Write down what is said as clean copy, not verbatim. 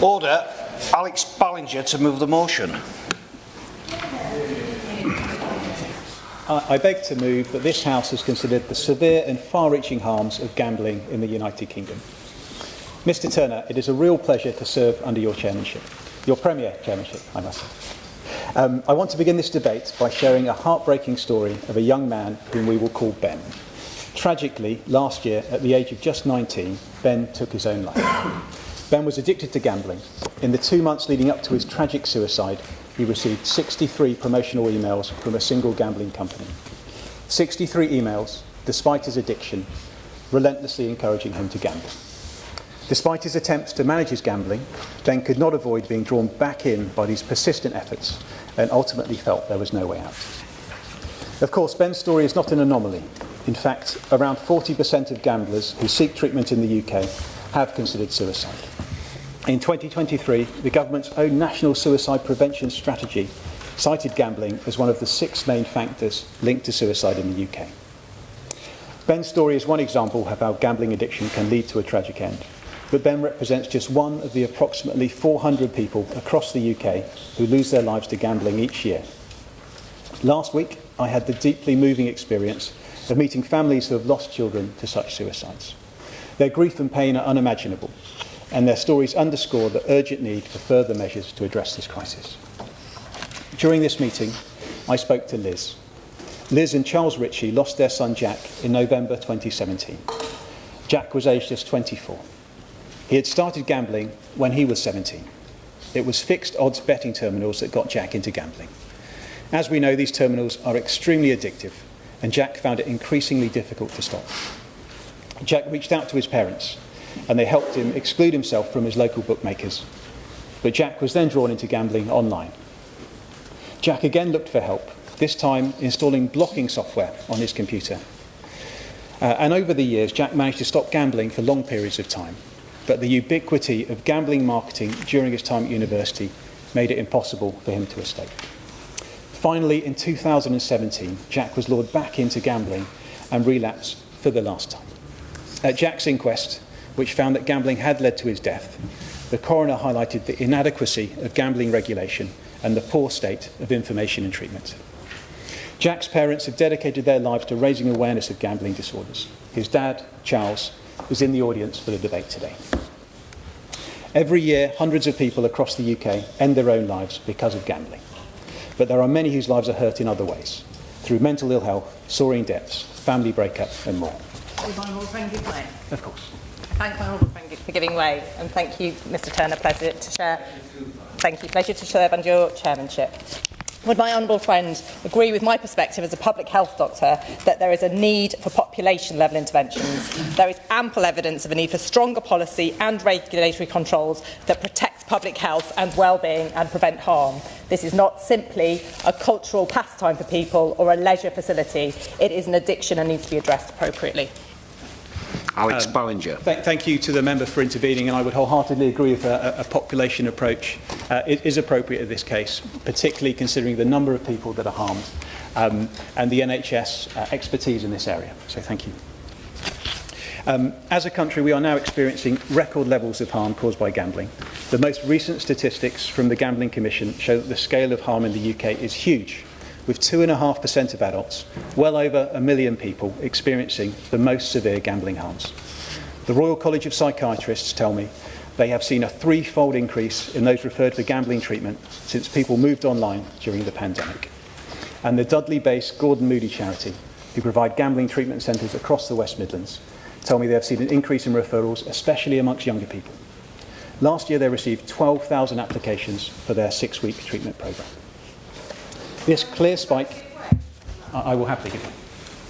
Order. Alex Ballinger to move the motion. I beg to move that this House has considered the severe and far-reaching harms of gambling in the United Kingdom. Mr Turner, it is a real pleasure to serve under your chairmanship, your premier chairmanship, I must say. I want to begin this debate by sharing a heartbreaking story of a young man whom we will call Ben. Tragically, last year, at the age of just 19, Ben took his own life. Ben was addicted to gambling. In the 2 months leading up to his tragic suicide, he received 63 promotional emails from a single gambling company. 63 emails, despite his addiction, relentlessly encouraging him to gamble. Despite his attempts to manage his gambling, Ben could not avoid being drawn back in by these persistent efforts and ultimately felt there was no way out. Of course, Ben's story is not an anomaly. In fact, around 40% of gamblers who seek treatment in the UK have considered suicide. In 2023, the government's own National Suicide Prevention Strategy cited gambling as one of the 6 main factors linked to suicide in the UK. Ben's story is one example of how gambling addiction can lead to a tragic end, but Ben represents just one of the approximately 400 people across the UK who lose their lives to gambling each year. Last week, I had the deeply moving experience of meeting families who have lost children to such suicides. Their grief and pain are unimaginable, and their stories underscore the urgent need for further measures to address this crisis. During this meeting, I spoke to Liz. Liz and Charles Ritchie lost their son Jack in November 2017. Jack was aged just 24. He had started gambling when he was 17. It was fixed odds betting terminals that got Jack into gambling. As we know, these terminals are extremely addictive, and Jack found it increasingly difficult to stop. Jack reached out to his parents, and they helped him exclude himself from his local bookmakers. But Jack was then drawn into gambling online. Jack again looked for help, this time installing blocking software on his computer. And over the years, Jack managed to stop gambling for long periods of time. But the ubiquity of gambling marketing during his time at university made it impossible for him to escape. Finally, in 2017, Jack was lured back into gambling and relapsed for the last time. At Jack's inquest, which found that gambling had led to his death, the coroner highlighted the inadequacy of gambling regulation and the poor state of information and treatment. Jack's parents have dedicated their lives to raising awareness of gambling disorders. His dad, Charles, is in the audience for the debate today. Every year, hundreds of people across the UK end their own lives because of gambling. But there are many whose lives are hurt in other ways, through mental ill health, soaring debts, family breakup and more. Of course. Thank my honourable friend for giving way, and thank you, Mr Turner. Pleasure to share. Thank you. Pleasure to serve under your chairmanship. Would my honourable friend agree with my perspective as a public health doctor that there is a need for population-level interventions? There is ample evidence of a need for stronger policy and regulatory controls that protect public health and well-being and prevent harm. This is not simply a cultural pastime for people or a leisure facility. It is an addiction and needs to be addressed appropriately. Alex Ballinger. Thank you to the member for intervening, and I would wholeheartedly agree with a population approach. It is appropriate in this case, particularly considering the number of people that are harmed and the NHS expertise in this area. So thank you. As a country, we are now experiencing record levels of harm caused by gambling. The most recent statistics from the Gambling Commission show that the scale of harm in the UK is huge, with 2.5% of adults, well over 1 million people, experiencing the most severe gambling harms. The Royal College of Psychiatrists tell me they have seen a 3-fold increase in those referred for gambling treatment since people moved online during the pandemic. And the Dudley-based Gordon Moody charity, who provide gambling treatment centres across the West Midlands, tell me they have seen an increase in referrals, especially amongst younger people. Last year they received 12,000 applications for their 6-week treatment programme. This clear spike, I will happily give it.